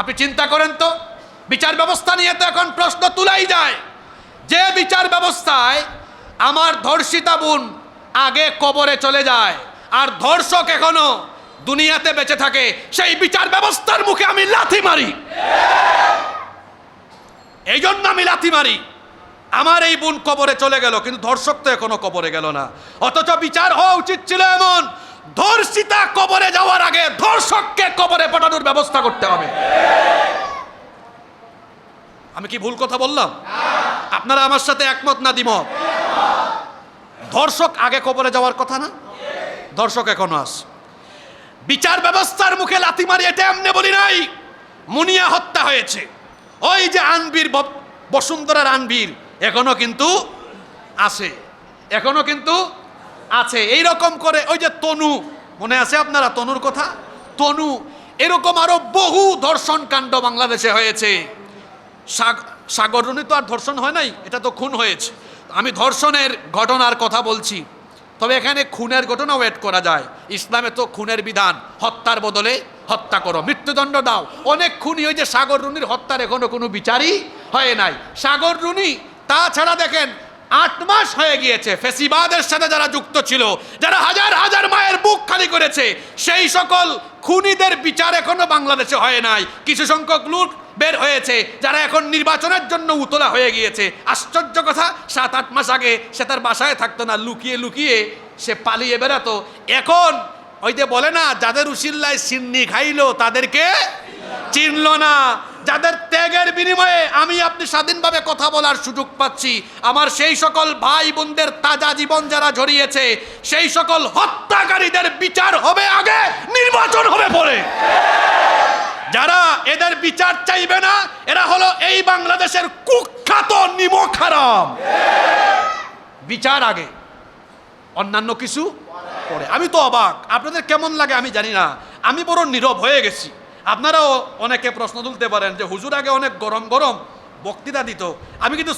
আপনি চিন্তা করেন তো, বিচার ব্যবস্থা নিয়ে তো এখন প্রশ্ন তুলাই যায় যে বিচার ব্যবস্থায় আমার ধর্ষিতা বোন আগে কবরে চলে যায় আর ধর্ষক এখনো দুনিয়াতে বেঁচে থাকে, সেই বিচার ব্যবস্থার মুখে আমি লাথি মারি। এই জন্য আমি লাথি মারি। আমার এই বোন কবরে চলে গেল, কিন্তু ধর্ষক তো এখনো কবরে গেল না। অথচ বিচার হওয়া উচিত ছিল এমন, ধর্ষিতা কবরে যাওয়ার আগে ধর্ষককে কবরে পাঠানোর ব্যবস্থা করতে হবে। আমি কি ভুল কথা বললাম? আপনারা আমার সাথে একমত না দ্বিমত? ধর্ষক আগে কবরে যাওয়ার কথা না? ধর্ষক এখনো আছে। বিচার ব্যবস্থার মুখে লাথি মারি এটা এমনি বলি নাই। মুনিয়া হত্যা হয়েছে, ওই যে আনবীর, বসুন্ধরার আনবীর এখনো কিন্তু আছে, এখনো কিন্তু আছে। এইরকম করে ওই যে তনু, মনে আছে আপনারা তনুর কথা? তনু, এরকম আরো বহু ধর্ষণ কাণ্ড বাংলাদেশে হয়েছে। সাগররুনি তো আর ধর্ষণ হয় নাই, এটা তো খুন হয়েছে। আমি ধর্ষণের ঘটনার কথা বলছি, তবে এখানে খুনের ঘটনাও অ্যাড করা যায়। ইসলামে তো খুনের বিধান, হত্যার বদলে হত্যা করো, মৃত্যুদণ্ড দাও। অনেক খুনি, ওই যে সাগররুনির হত্যার এখনো কোনো বিচারই হয় নাই। সাগররুনি, তাছাড়া দেখেন 8 মাস হয়ে গিয়েছে, ফেসিবাদের সাথে যারা যুক্ত ছিল, যারা হাজার হাজার মায়ের বুক খালি করেছে, সেই সকল খুনিদের বিচার এখনো বাংলাদেশে হয় নাই। কিছু সংখ্যক লোক বের হয়েছে যারা এখন নির্বাচনের জন্য উতলা হয়ে গিয়েছে। আশ্চর্য কথা, 7-8 মাস আগে সে তার বাসায় থাকতো না, লুকিয়ে লুকিয়ে সে পালিয়ে বেড়াতো। এখন ওই যে বলে না, যাদের উশিল্লায় সিন্নি খাইলো তাদেরকে চিনল না। যাদের ত্যাগের বিনিময়ে আমি আপনি স্বাধীনভাবে কথা বলার সুযোগ পাচ্ছি, আমার সেই সকল ভাই বোনদের তাজা জীবন যারা ঝরিয়েছে, সেই সকল হত্যাকারীদের বিচার হবে আগে, নির্বাচন হবে পরে। যারা এদের বিচার চাইবে না, এরা হলো এই বাংলাদেশের কুখ্যাত নিমক হারাম। বিচার আগে, অন্যান্য কিছু পরে। আমি তো অবাক, আপনাদের কেমন লাগে আমি জানি না, আমি বড় নীরব হয়ে গেছি। আপনারাও অনেকে প্রশ্ন তুলতে পারেন যে হুজুর আগে অনেক গরম গরম বক্তৃতা দিত, আমি কিন্তু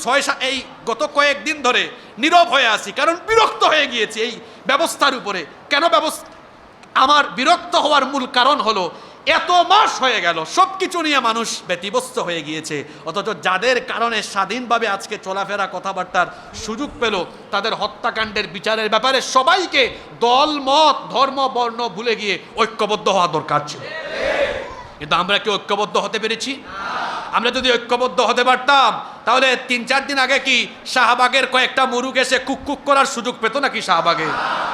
এই গত কয়েকদিন ধরে নীরব হয়ে আছি, কারণ বিরক্ত হয়ে গিয়েছি এই ব্যবস্থার উপরে। কেন আমার বিরক্ত হওয়ার মূল কারণ হলো, এত মাস হয়ে গেল সব কিছু নিয়ে মানুষ ব্যতিব্যস্ত হয়ে গিয়েছে, অথচ যাদের কারণে স্বাধীনভাবে আজকে চলাফেরা কথাবার্তার সুযোগ পেল, তাদের হত্যাকাণ্ডের বিচারের ব্যাপারে সবাইকে দল মত ধর্ম বর্ণ ভুলে গিয়ে ঐক্যবদ্ধ হওয়া দরকার ছিল। কিন্তু আমরা কি ঐক্যবদ্ধ হতে পেরেছি? আমরা যদি ঐক্যবদ্ধ হতে পারতাম, তাহলে 3-4 দিন আগে কি শাহবাগের কয়েকটা মুরুগ এসে কুক করার সুযোগ পেত নাকি শাহবাগে?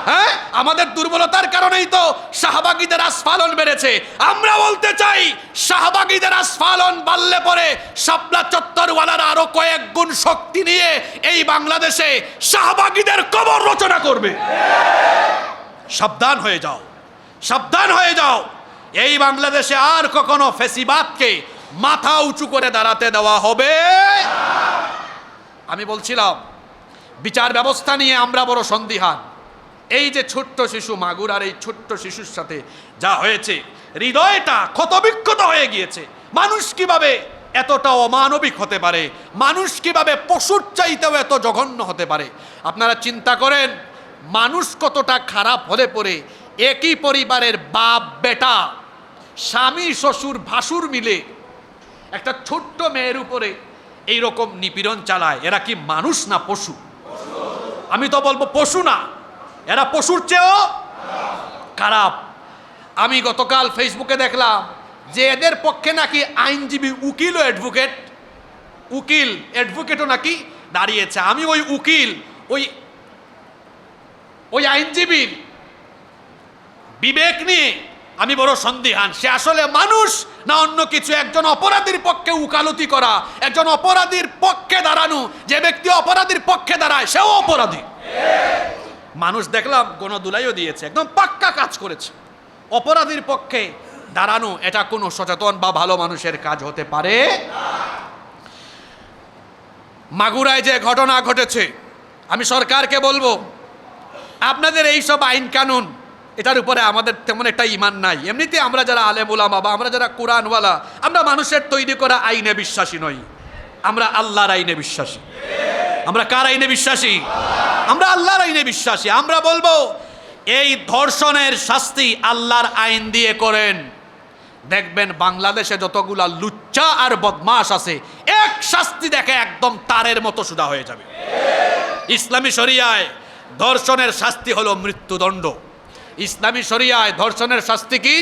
হ্যাঁ, আমাদের দুর্বলতার কারণেই তো শাহবাগীদের আস্ফালন বেড়েছে। আমরা বলতে চাই, শাহবাগীদের আস্ফালন বাড়লে পরে শাপলা চত্বরওয়ালারা আরো কয়েক গুণ শক্তি নিয়ে এই বাংলাদেশে শাহবাগীদের কবর রচনা করবে। সাবধান হয়ে যাও, সাবধান হয়ে যাও। এই বাংলাদেশে আর কখনো ফেসিবাদকে মাথা উঁচু করে দাঁড়াতে দেওয়া হবে। আমি বলছিলাম, বিচার ব্যবস্থা নিয়ে আমরা বড় সন্দিহান। এই যে ছোট্ট শিশু মাগুর, আর এই ছোট্ট শিশুর সাথে যা হয়েছে, হৃদয়টা ক্ষতবিক্ষত হয়ে গিয়েছে। মানুষ কিভাবে এতটা অমানবিক হতে পারে? মানুষ কিভাবে পশুর চাইতেও এত জঘন্য হতে পারে? আপনারা চিন্তা করেন, মানুষ কতটা খারাপ হলে পরে একই পরিবারের বাপ বেটা, স্বামী শ্বশুর ভাসুর মিলে একটা ছোট্ট মেয়ের উপরে এইরকম নিপীড়ন চালায়। এরা কি মানুষ না পশু? আমি তো বলবো পশু না, এরা পশুর চেয়েও খারাপ। আমি গতকাল ফেসবুকে দেখলাম যে এদের পক্ষে নাকি আইনজীবী, উকিল ও অ্যাডভোকেটও নাকি দাঁড়িয়েছে। আমি ওই উকিল, ওই আইনজীবীর বিবেক নিয়ে আমি বড় সন্দিহান। সে আসলে মানুষ না অন্য কিছু? একজন অপরাধীর পক্ষে উকালতি করা, একজন অপরাধীর পক্ষে দাঁড়ানো, যে ব্যক্তি অপরাধীর পক্ষে দাঁড়ায় সেও অপরাধী। মানুষ দেখলাম গণদুলাইও দিয়েছে, একদম পাক্কা কাজ করেছে। অপরাধীর পক্ষে দাঁড়ানো এটা কোনো সচেতন বা ভালো মানুষের কাজ হতে পারে? মাগুরায় যে ঘটনা ঘটেছে, আমি সরকারকে বলবো, আপনাদের এইসব আইন কানুন এটার উপরে আমাদের তেমন একটা ঈমান নাই। এমনিতে আমরা যারা আলেম ওলামা বা আমরা যারা কোরআনওয়ালা, আমরা মানুষের তৈরি করা আইনে বিশ্বাসী নই, আমরা আল্লাহর আইনে বিশ্বাসী। আমরা কার আইনে বিশ্বাসী? আমরা আল্লাহর আইনে বিশ্বাসী। আমরা বলবো, এই ধর্ষণের শাস্তি আল্লাহর আইন দিয়ে করেন। দেখবেন বাংলাদেশে যতগুলা লুচ্চা আর বদমাশ আছে, এক শাস্তি দেখে একদম তারের মতো সুদা হয়ে যাবে। ইসলামী শরিয়ায় ধর্ষণের শাস্তি হলো মৃত্যুদণ্ড। ইসলামী শরিয়ায় ধর্ষণের শাস্তি কি?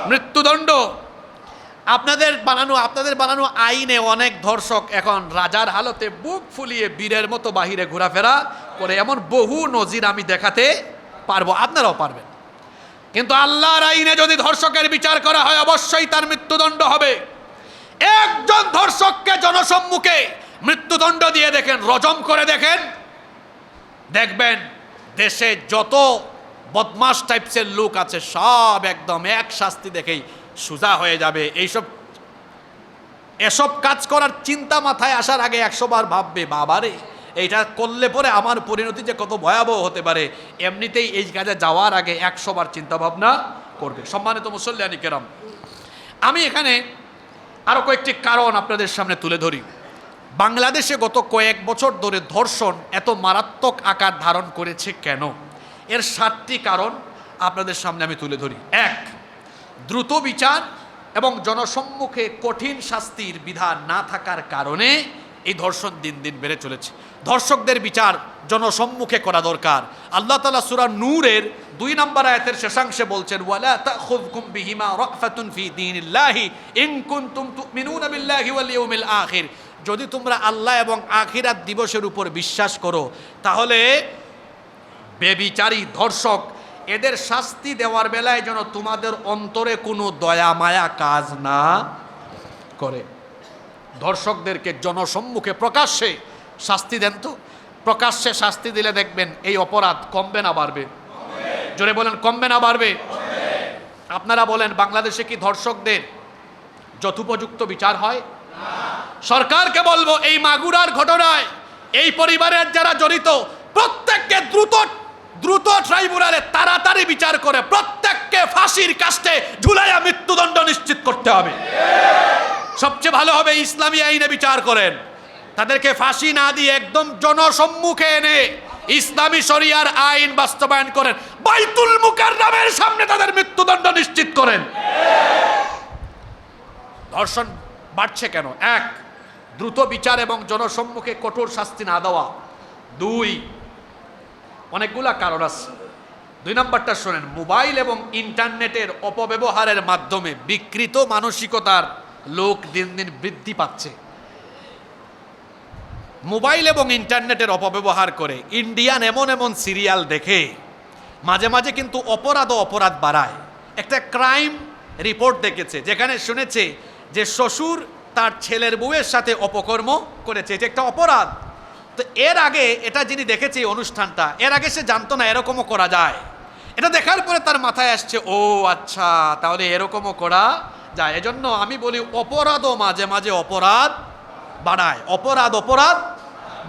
মৃত্যুদণ্ড। আপনাদের বানানো আইনে অনেক ধর্ষক এখন রাজার হালতে বুক ফুলিয়ে বীরের মতো বাহিরে ঘোরাফেরা করে, এমন বহু নজির আমি দেখাতে পারবো, আপনারাও পারবেন। কিন্তু আল্লাহর আইনে যদি ধর্ষকের বিচার করা হয় অবশ্যই তার মৃত্যুদণ্ড হবে। একজন ধর্ষককে জনসম্মুখে মৃত্যুদণ্ড দিয়ে দেখেন, রজম করে দেখেন, দেখবেন দেশে যত বদমাশ টাইপসের লোক আছে সব একদম এক শাস্তি দেখেই সোজা হয়ে যাবে। এসব কাজ করার চিন্তা মাথায় আসার আগে 100 বার ভাববে, বাবারে এইটা করলে পরে আমার পরিণতি যে কত ভয়াবহ হতে পারে, এমনিতেই এই কাজে যাওয়ার আগে 100 বার চিন্তা ভাবনা করবে। সম্মানিত মুসল্লিয়ানি কেরাম, আমি এখানে আরো কয়েকটি কারণ আপনাদের সামনে তুলে ধরি। বাংলাদেশে গত কয়েক বছর ধরে ধর্ষণ এত মারাত্মক আকার ধারণ করেছে কেন? এর 7টি কারণ আপনাদের সামনে আমি তুলে ধরি। 1, দ্রুত বিচার এবং জনসম্মুখে কঠিন শাস্তির বিধান না থাকার কারণে এই ধর্ষণ দিন দিন বেড়ে চলেছে। ধর্ষকদের বিচার জনসম্মুখে করা দরকার। আল্লাহ তাআলা সূরা নূরের 2 নম্বর আয়াতের শেষাংশে বলছেন, ওয়ালা তাখুযকুম বিহিমা রাফাতুন ফি দীনিল্লাহি ইন কুনতুম তুমিনুনা বিল্লাহি ওয়াল ইয়াউমিল আখির। যদি তোমরা আল্লাহ এবং আখিরাত দিবসের উপর বিশ্বাস করো, তাহলে বেবিচারী ধর্ষক এদের শাস্তি দেওয়ার বেলায় যেন তোমাদের অন্তরে কোনো দয়া মায়া কাজ না করে। ধর্ষকদেরকে জনসম্মুখে প্রকাশ্যে শাস্তি দেন তো। প্রকাশ্যে শাস্তি দিলে দেখবেন এই অপরাধ কমবে না বাড়বে? জোরে বলেন, কমবে না বাড়বে? আপনারা বলেন, বাংলাদেশে কি ধর্ষকদের যথোপযুক্ত বিচার হয়? সরকারকে বলবো, এই মাগুরার ঘটনায় এই পরিবারের যারা জড়িত প্রত্যেককে দ্রুত ট্রাইব্যুনালে তাড়াতাড়ি বিচার করে প্রত্যেককে ফাঁসির কাস্টে ঝুলাইয়া মৃত্যুদণ্ড নিশ্চিত করতে হবে। সবচেয়ে ভালো হবে ইসলামী আইনে বিচার করেন, তাদেরকে ফাঁসি না দিয়ে একদম জনসম্মুখে এনে ইসলামী শরিয়ার আইন বাস্তবায়ন করেন, বাইতুল মুকাররমের সামনে তাদের মৃত্যুদণ্ড নিশ্চিত করেন। ধর্ষণ বাড়ছে কেন? 1, দ্রুত বিচার এবং জনসম্মুখে কঠোর শাস্তি না দেওয়া। 2, অনেকগুলা কারণ আছে। 2 নম্বরটা শোনেন, মোবাইল এবং ইন্টারনেটের অপব্যবহারের মাধ্যমে বিকৃত মানসিকতার লোক দিন দিন বৃদ্ধি পাচ্ছে। মোবাইল এবং ইন্টারনেটের অপব্যবহার করে ইন্ডিয়ান এমন সিরিয়াল দেখে মাঝে মাঝে কিন্তু অপরাধ বাড়ায়। একটা ক্রাইম রিপোর্ট দেখেছে যেখানে শুনেছে যে শ্বশুর তার ছেলের বউয়ের সাথে অপকর্ম করেছে, এটা একটা অপরাধ। তো এর আগে এটা যিনি দেখেছে এই অনুষ্ঠানটা, এর আগে সে জানতো না এরকমও করা যায়। এটা দেখার পরে তার মাথায় আসছে, ও আচ্ছা, তাহলে এরকমও করা যায়। এজন্য আমি বলি, অপরাধও মাঝে মাঝে অপরাধ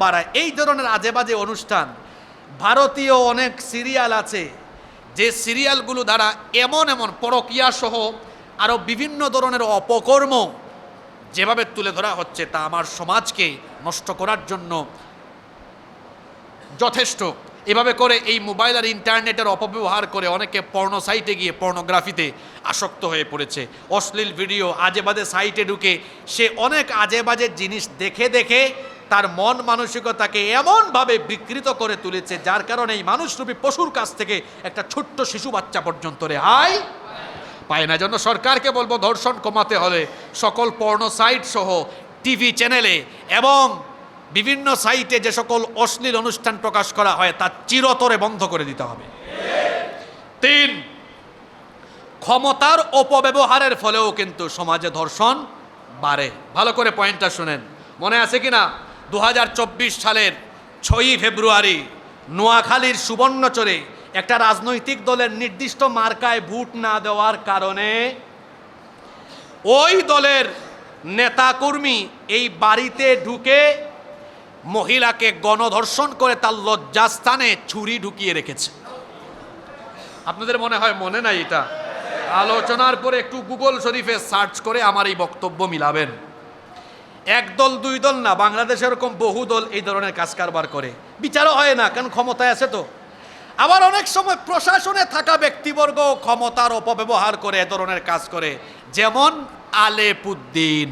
বাড়ায়। এই ধরনের আজে বাজে অনুষ্ঠান, ভারতীয় অনেক সিরিয়াল আছে যে সিরিয়ালগুলো দ্বারা এমন পরকীয়া সহ আরও বিভিন্ন ধরনের অপকর্ম যেভাবে তুলে ধরা হচ্ছে, তা আমার সমাজকে নষ্ট করার জন্য যথেষ্ট। এভাবে করে এই মোবাইল আর ইন্টারনেটের অপব্যবহার করে অনেকে পর্নো সাইটে গিয়ে পর্নোগ্রাফিতে আসক্ত হয়ে পড়েছে। অশ্লীল ভিডিও, আজে বাজে সাইটে ঢুকে সে অনেক আজে বাজে জিনিস দেখে তার মন মানসিকতাকে এমনভাবে বিকৃত করে তুলেছে, যার কারণে এই মানুষরূপী পশুর কাছ থেকে একটা ছোট্ট শিশু বাচ্চা পর্যন্ত রেহাই পায় না। জন্য সরকারকে বলবো, ধর্ষণ কমাতে হলে সকল পর্নো সাইট সহ টিভি চ্যানেলে এবং বিভিন্ন সাইটে যে সকল অশ্লীল অনুষ্ঠান প্রকাশ করা হয় তা চিরতরে বন্ধ করে দিতে হবে। 3, ক্ষমতার অপব্যবহারের ফলেও কিন্তু সমাজে ধর্ষণ বাড়ে। ভালো করে পয়েন্টটা শুনেন, মনে আছে কিনা 2024 সালের 6ই ফেব্রুয়ারি নোয়াখালীর সুবর্ণচরে একটা রাজনৈতিক দলের নির্দিষ্ট মার্কায় ভোট না দেওয়ার কারণে ওই দলের নেতাকর্মী এই বাড়িতে ঢুকে মহিলাকে গণধর্ষণ করে তার লজ্জাস্থানে ছুরি ঢুকিয়ে রেখেছে। আপনাদের মনে হয় মনে নাই? এটা আলোচনার পরে একটু গুগল শরীফে সার্চ করে আমার এই বক্তব্য মিলাবেন। 1 দল 2 দল না, বাংলাদেশে এরকম বহু দল এই ধরনের কাজ কারবার করে, বিচারও হয় না, কারণ ক্ষমতায় আছে তো। আবার অনেক সময় প্রশাসনে থাকা ব্যক্তিবর্গ ক্ষমতার অপব্যবহার করে এ ধরনের কাজ করে, যেমন আলেপুদ্দিন।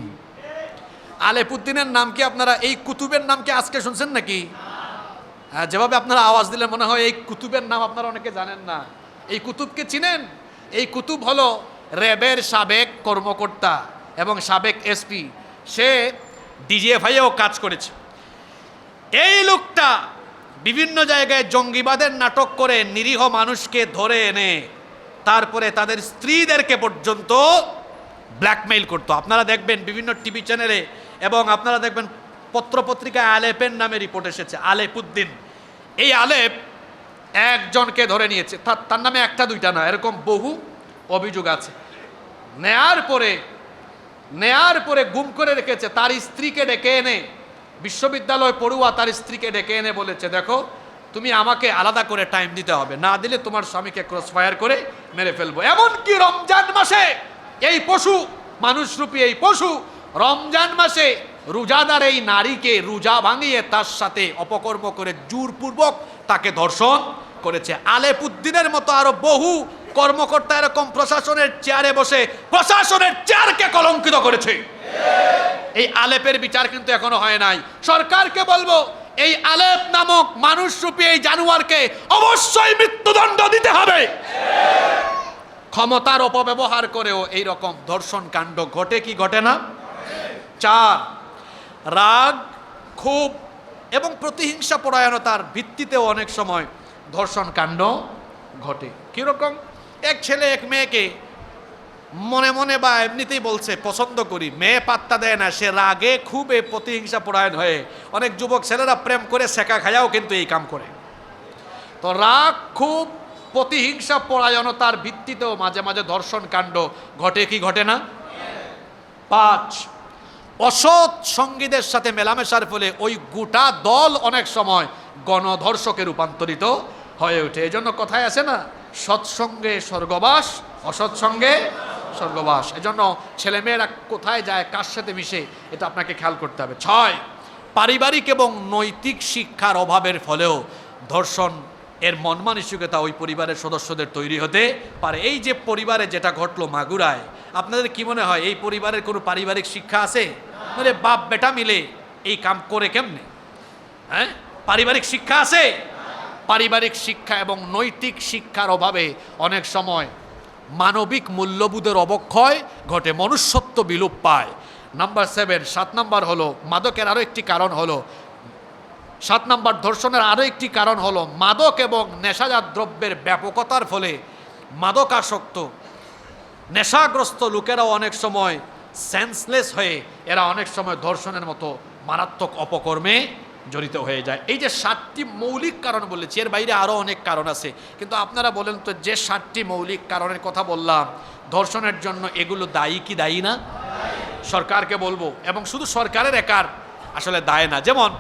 আলেপুদ্দিনের নাম কি আপনারা, এই কুতুবের নাম কি আজকে শুনছেন নাকি? হ্যাঁ, যেভাবে আপনারা আওয়াজ দিলে মনে হয় এই কুতুবের নাম আপনারা অনেকে জানেন না। এই কুতুবকে চিনেন? এই কুতুব হলো র্যাবের সাবেক কর্মকর্তা এবং সাবেক এসপি। সে ডিজিএফআইয়েও কাজ করেছে। এই লোকটা বিভিন্ন জায়গায় জঙ্গিবাদের নাটক করে নিরীহ মানুষকে ধরে এনে তারপরে তাদের স্ত্রীদেরকে পর্যন্ত ব্ল্যাকমেইল করতো। আপনারা দেখবেন বিভিন্ন টিভি চ্যানেলে এবং আপনারা দেখবেন পত্রপত্রিকায় আলেপের নামে রিপোর্ট এসেছে। আলেপুদ্দিন, এই আলেপ একজনকে ধরে নিয়েছে, তার নামে একটা দুইটা না, এরকম বহু অভিযোগ আছে। নেয়ার পরে গুম করে রেখেছে। তার স্ত্রীকে ডেকে এনে, বিশ্ববিদ্যালয় পড়ুয়া তার স্ত্রীকে ডেকে এনে বলেছে, দেখো তুমি আমাকে আলাদা করে টাইম দিতে হবে, না দিলে তোমার স্বামীকে ক্রস ফায়ার করে মেরে ফেলবো। এমনকি রমজান মাসে এই পশু, মানুষরূপী এই পশু রমজান মাসে রোজাদার এই নারীকে রোজা ভাঙিয়ে তার সাথে অপকর্ম করে জোরপূর্বক তাকে ধর্ষণ করেছে। আলেপুদ্দিনের মতো আরো বহু কর্মকর্তা এরকম প্রশাসনের চেয়ারে বসে প্রশাসনের চেয়ারকে কলঙ্কিত করেছে। এই আলেপের বিচার কিন্তু এখনো হয় নাই। সরকারকে বলবো, এই আলেপ নামক মানুষরূপী এই জানোয়ারকে অবশ্যই মৃত্যুদণ্ড দিতে হবে। ক্ষমতার অপব্যবহার করেও এই রকম ধর্ষণ কাণ্ড ঘটে কি ঘটে না? 4, রাগ, ক্ষোভ এবং প্রতিহিংসা পরায়ণতার ভিত্তিতেও অনেক সময় ধর্ষণ কাণ্ড ঘটে। কিরকম? এক ছেলে এক মেয়েকে মনে মনে বা এমনিতেই বলছে পছন্দ করি, মেয়ে পাত্তা দেয় না, সে রাগে খুবই প্রতিহিংসা পরায়ণ হয়ে, অনেক যুবক ছেলেরা প্রেম করে সেকা খায়াও কিন্তু এই কাম করে। তো রাগ, খুব, প্রতিহিংসা পরায়ণতার ভিত্তিতেও মাঝে মাঝে ধর্ষণ কাণ্ড ঘটে কি ঘটে না? 5, অসৎ সঙ্গীদের সাথে মেলামেশার ফলে ওই গোটা দল অনেক সময় গণধর্ষকে রূপান্তরিত হয়ে ওঠে। এই জন্য কথায় আছে না, সৎসঙ্গে স্বর্গবাস, অসৎসঙ্গে স্বর্গবাস। এজন্য ছেলেমেয়েরা কোথায় যায়, কার সাথে মিশে, এটা আপনাকে খেয়াল করতে হবে। 6, পারিবারিক এবং নৈতিক শিক্ষার অভাবের ফলেও ধর্ষণ এর মন মানসিকতা ওই পরিবারের সদস্যদের তৈরি হতে পারে। এই যে পরিবারে যেটা ঘটলো মাগুরায়, আপনাদের কি মনে হয় এই পরিবারের কোনো পারিবারিক শিক্ষা আছে? মানে বাপ বেটা মিলে এই কাম করে কেমনে? হ্যাঁ, পারিবারিক শিক্ষা আছে? পারিবারিক শিক্ষা এবং নৈতিক শিক্ষার অভাবে অনেক সময় মানবিক মূল্যবোধের অবক্ষয় ঘটে, মনুষ্যত্ব বিলোপ পায়। নাম্বার 7, 7 নাম্বার হলো মাদকের আরও একটি কারণ হলো, 7 নাম্বার ধর্ষণের আরও একটি কারণ হলো মাদক এবং নেশাজাত দ্রব্যের ব্যাপকতার ফলে মাদকাসক্ত নেশাগ্রস্ত লোকেরাও অনেক সময় সেন্সলেস হয়ে এরা অনেক সময় ধর্ষণের মতো মারাত্মক অপকর্মে জড়িত হয়ে যায়। এই যে 7টি মৌলিক কারণ বলেছি, এর বাইরে আরও অনেক কারণ আছে, কিন্তু আপনারা বলেন তো যে 7টি মৌলিক কারণের কথা বললাম ধর্ষণের জন্য, এগুলো দায়ী কি দায়ী না? সরকারকে বলবো, এবং শুধু সরকারের একার আসলে দায় না। যেমন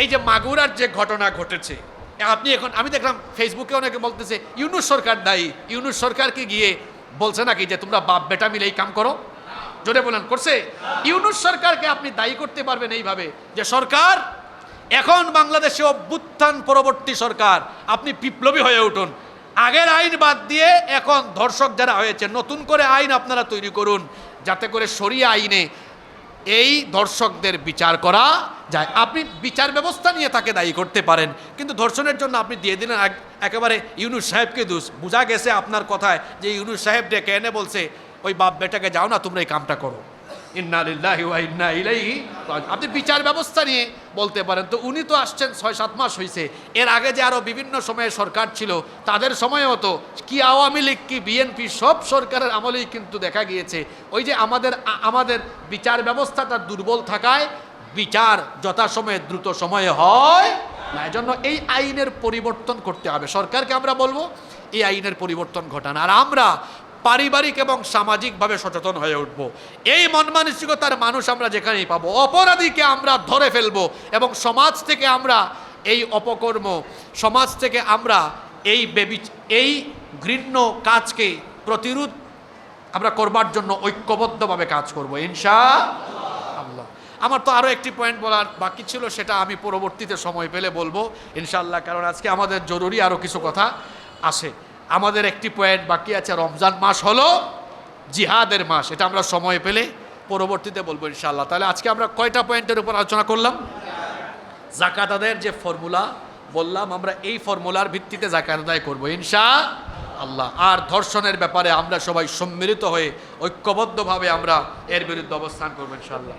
এই যে মাগুরার যে ঘটনা ঘটেছে, আপনি এখন আমি দেখলাম ফেসবুকে অনেকে বলতেছে ইউনূস সরকার দায়ী। ইউনূস সরকারকে গিয়ে বলছে নাকি যে তোমরা বাপ বেটা মিলে এই কাম করো? জোরে বলেন, করছে? ইউনূস সরকারকে আপনি দায়ী করতে পারবেন এইভাবে যে সরকার এখন বাংলাদেশে অভ্যুত্থান পরবর্তী সরকার, আপনি বিপ্লবী হয়ে উঠুন, আগের আইন বাদ দিয়ে এখন ধর্ষক যারা হয়েছে নতুন করে আইন আপনারা তৈরি করুন, যাতে করে শরিয়া আইনে এই ধর্ষকদের বিচার করা যায়। আপনি বিচার ব্যবস্থা নিয়ে তাকে দায়ী করতে পারেন, কিন্তু ধর্ষণের জন্য আপনি দিয়ে দিলেন একেবারে ইউনূস সাহেবকে দোষ। বোঝা গেছে আপনার কথায় যে ইউনূস সাহেব ডেকে এনে বলছে ওই বাপ বেটাকে যাও না তোমরা এই কামটা করো। ইন্না লিল্লাহি ওয়া ইন্না ইলাইহি রাজিউন। আপনি বিচার ব্যবস্থা নিয়ে বলতে পারেন। তো উনি তো আসছেন 6-7 মাস হয়েছে, এর আগে যে আরও বিভিন্ন সময়ে সরকার ছিল তাদের সময়ও তো কি আওয়ামী লীগ কি বিএনপি সব সরকারের আমলেই কিন্তু দেখা গিয়েছে ওই যে আমাদের বিচার ব্যবস্থাটা দুর্বল থাকায় বিচার যথাসময়ে দ্রুত সময়ে হয় না। এজন্য এই আইনের পরিবর্তন করতে হবে। সরকারকে আমরা বলবো এই আইনের পরিবর্তন ঘটান, আর আমরা পারিবারিক এবং সামাজিকভাবে সচেতন হয়ে উঠব। এই মন মানসিকতার মানুষ আমরা যেখানেই পাবো, অপরাধীকে আমরা ধরে ফেলবো এবং সমাজ থেকে আমরা এই অপকর্ম, সমাজ থেকে আমরা এই ঘৃণ্য কাজকে প্রতিরোধ আমরা করবার জন্য ঐক্যবদ্ধভাবে কাজ করব ইনশাআল্লাহ। আমার তো আরও একটি পয়েন্ট বলার বাকি ছিল, সেটা আমি পরবর্তীতে সময় পেলে বলবো ইনশাআল্লাহ, কারণ আজকে আমাদের জরুরি আরও কিছু কথা আসে। আমাদের একটি পয়েন্ট বাকি আছে, রমজান মাস হলো জিহাদের মাস, এটা আমরা সময় পেলে পরবর্তীতে বলবো ইনশাআল্লাহ। তাহলে আজকে আমরা কয়টা পয়েন্টের উপর আলোচনা করলাম? যাকাত আদায়ের যে ফর্মুলা বললাম, আমরা এই ফর্মুলার ভিত্তিতে যাকাত আদায় করবো ইনশাআল্লাহ। আর ধর্ষণের ব্যাপারে আমরা সবাই সম্মিলিত হয়ে ঐক্যবদ্ধভাবে আমরা এর বিরুদ্ধে অবস্থান করবো ইনশাআল্লাহ।